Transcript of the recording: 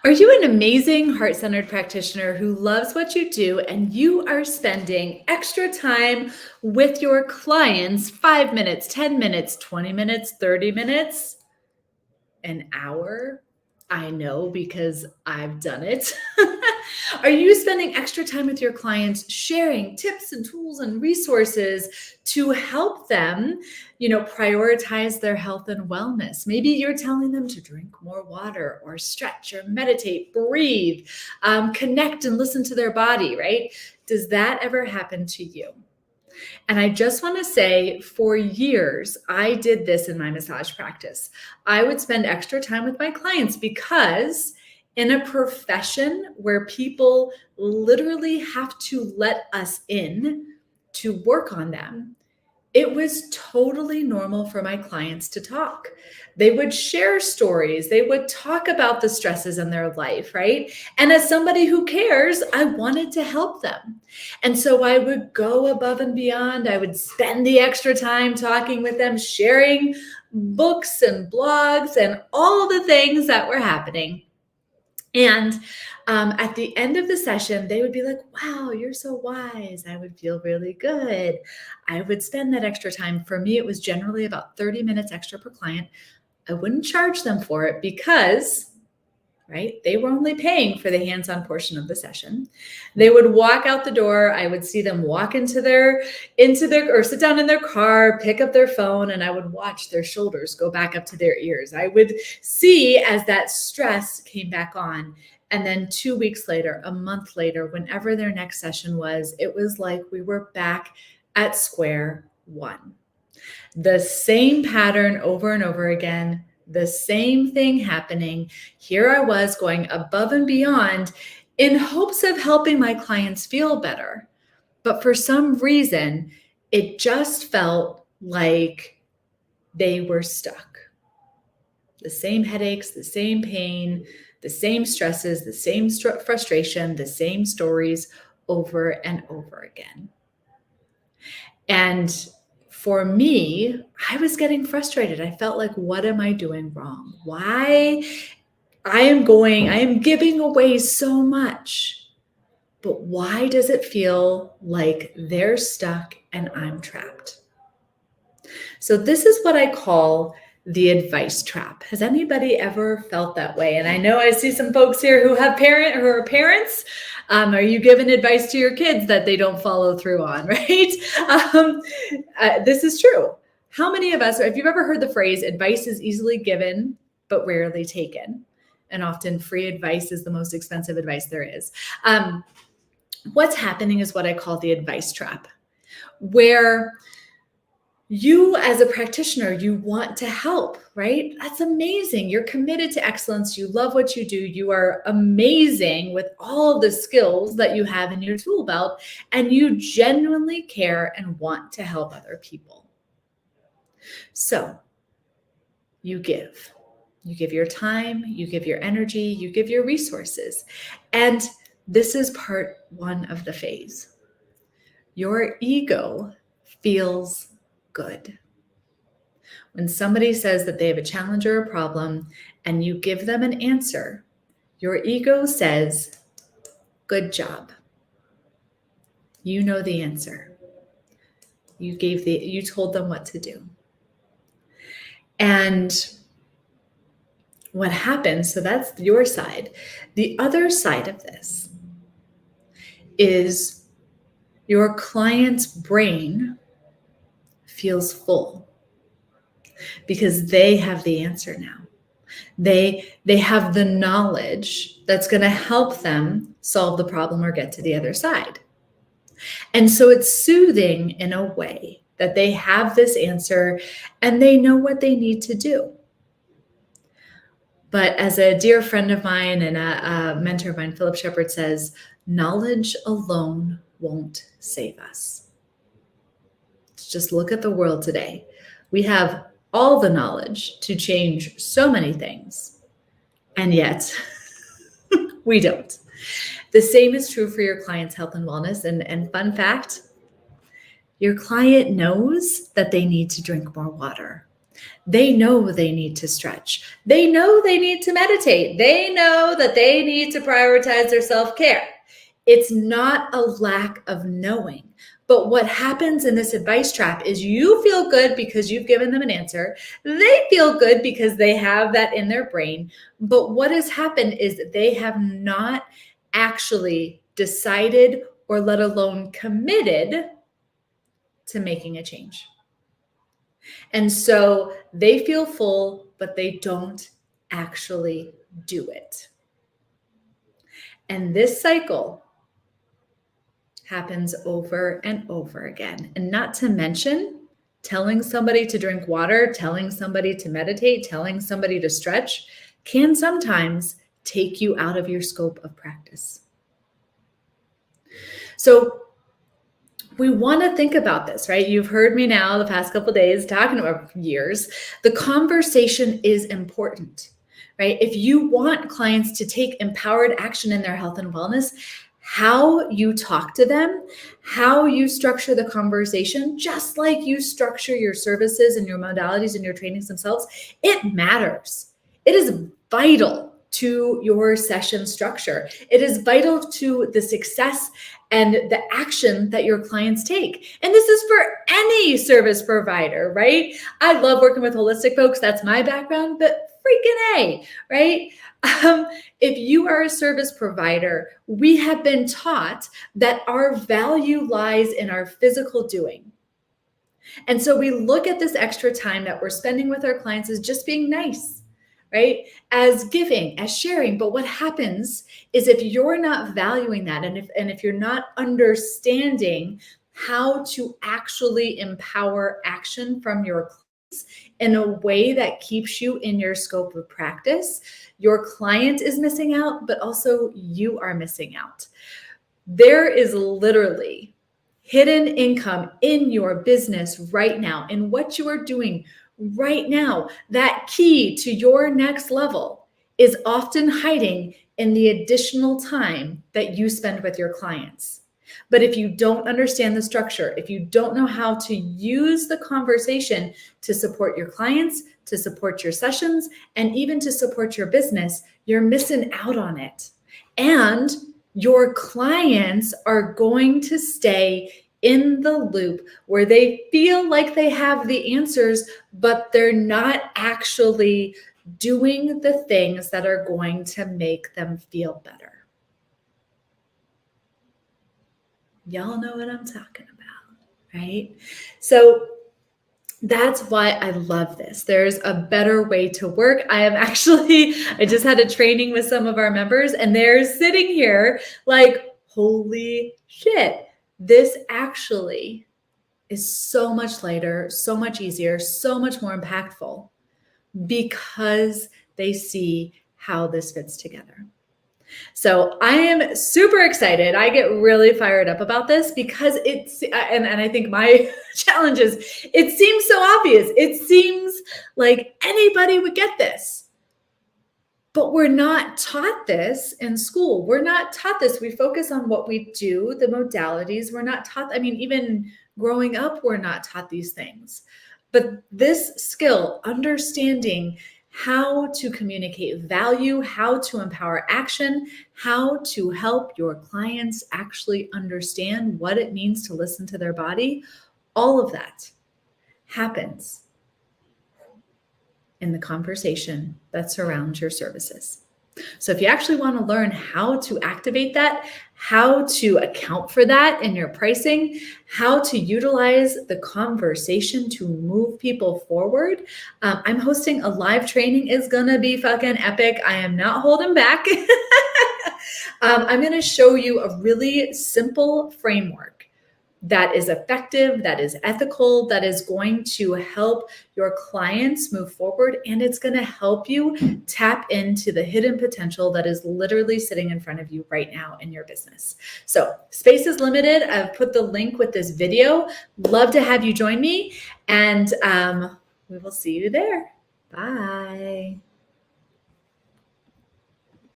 Are you an amazing heart-centered practitioner who loves what you do and you are spending extra time with your clients 5 minutes, 10 minutes, 20 minutes, 30 minutes, an hour? I know because I've done it. Are you spending extra time with your clients sharing tips and tools and resources to help them, prioritize their health and wellness? Maybe you're telling them to drink more water or stretch or meditate, breathe, connect and listen to their body, right? Does that ever happen to you? And I just want to say, for years, I did this in my massage practice. I would spend extra time with my clients because in a profession where people literally have to let us in to work on them, it was totally normal for my clients to talk. They would share stories. They would talk about the stresses in their life, right? And as somebody who cares, I wanted to help them. And so I would go above and beyond. I would spend the extra time talking with them, sharing books and blogs and all the things that were happening. And at the end of the session, they would be like, wow, you're so wise. I would feel really good. I would spend that extra time. For me, it was generally about 30 minutes extra per client. I wouldn't charge them for it because, right, they were only paying for the hands-on portion of the session. They would walk out the door. I would see them walk into their or sit down in their car, pick up their phone, and I would watch their shoulders go back up to their ears. I would see as that stress came back on. And then 2 weeks later, a month later, whenever their next session was, it was like we were back at square one. The same pattern over and over again, the same thing happening. Here I was going above and beyond in hopes of helping my clients feel better. But for some reason, it just felt like they were stuck. The same headaches, the same pain, the same stresses, the same frustration, the same stories over and over again. And for me, I was getting frustrated. I felt like, what am I doing wrong? Why? I am giving away so much, but why does it feel like they're stuck and I'm trapped? So this is what I call the advice trap. Has anybody ever felt that way? And I know I see some folks here who are parents. Are you giving advice to your kids that they don't follow through on, right? This is true. How many of us, if you've ever heard the phrase, advice is easily given, but rarely taken, and often free advice is the most expensive advice there is. What's happening is what I call the advice trap, where you as a practitioner, you want to help, right? That's amazing. You're committed to excellence. You love what you do. You are amazing with all of the skills that you have in your tool belt, and you genuinely care and want to help other people. So you give your time, you give your energy, you give your resources. And this is part one of the phase. Your ego feels good. When somebody says that they have a challenge or a problem and you give them an answer, your ego says, good job. You know the answer. You told them what to do. And what happens, so that's your side. The other side of this is your client's brain feels full because they have the answer now. They have the knowledge that's going to help them solve the problem or get to the other side. And so it's soothing in a way that they have this answer and they know what they need to do. But as a dear friend of mine and a mentor of mine, Philip Shepard, says, knowledge alone won't save us. Just look at the world today. We have all the knowledge to change so many things, and yet we don't. The same is true for your client's health and wellness. And fun fact, your client knows that they need to drink more water. They know they need to stretch. They know they need to meditate. They know that they need to prioritize their self-care. It's not a lack of knowing. But what happens in this advice trap is you feel good because you've given them an answer. They feel good because they have that in their brain. But what has happened is that they have not actually decided or let alone committed to making a change. And so they feel full, but they don't actually do it. And this cycle happens over and over again. And not to mention telling somebody to drink water, telling somebody to meditate, telling somebody to stretch can sometimes take you out of your scope of practice. So we want to think about this, right? You've heard me now the past couple of days talking about years. The conversation is important, right? If you want clients to take empowered action in their health and wellness, how you talk to them, how you structure the conversation, just like you structure your services and your modalities and your trainings themselves, it matters. It is vital to your session structure. It is vital to the success and the action that your clients take. And this is for any service provider, right? I love working with holistic folks. That's my background, but freaking A, right? If you are a service provider, we have been taught that our value lies in our physical doing. And so we look at this extra time that we're spending with our clients as just being nice, right? As giving, as sharing. But what happens is if you're not valuing that, and if you're not understanding how to actually empower action from your clients in a way that keeps you in your scope of practice, your client is missing out, but also you are missing out. There is literally hidden income in your business right now, in what you are doing right now. That key to your next level is often hiding in the additional time that you spend with your clients. But if you don't understand the structure, if you don't know how to use the conversation to support your clients, to support your sessions, and even to support your business, you're missing out on it. And your clients are going to stay in the loop where they feel like they have the answers, but they're not actually doing the things that are going to make them feel better. Y'all know what I'm talking about, right? So that's why I love this. There's a better way to work. I just had a training with some of our members and they're sitting here like, holy shit, this actually is so much lighter, so much easier, so much more impactful because they see how this fits together. So I am super excited. I get really fired up about this because and I think my challenge is, it seems so obvious. It seems like anybody would get this, but we're not taught this in school. We're not taught this. We focus on what we do, the modalities. We're not taught. I mean, even growing up, we're not taught these things. But this skill, understanding how to communicate value, how to empower action, how to help your clients actually understand what it means to listen to their body, all of that happens in the conversation that surrounds your services. So if you actually want to learn how to activate that, how to account for that in your pricing, how to utilize the conversation to move people forward, I'm hosting a live training. It's going to be fucking epic. I am not holding back. I'm going to show you a really simple framework that is effective, that is ethical, that is going to help your clients move forward, and it's going to help you tap into the hidden potential that is literally sitting in front of you right now in your business. So space is limited. I've put the link with this video. Love to have you join me, and we will see you there. Bye.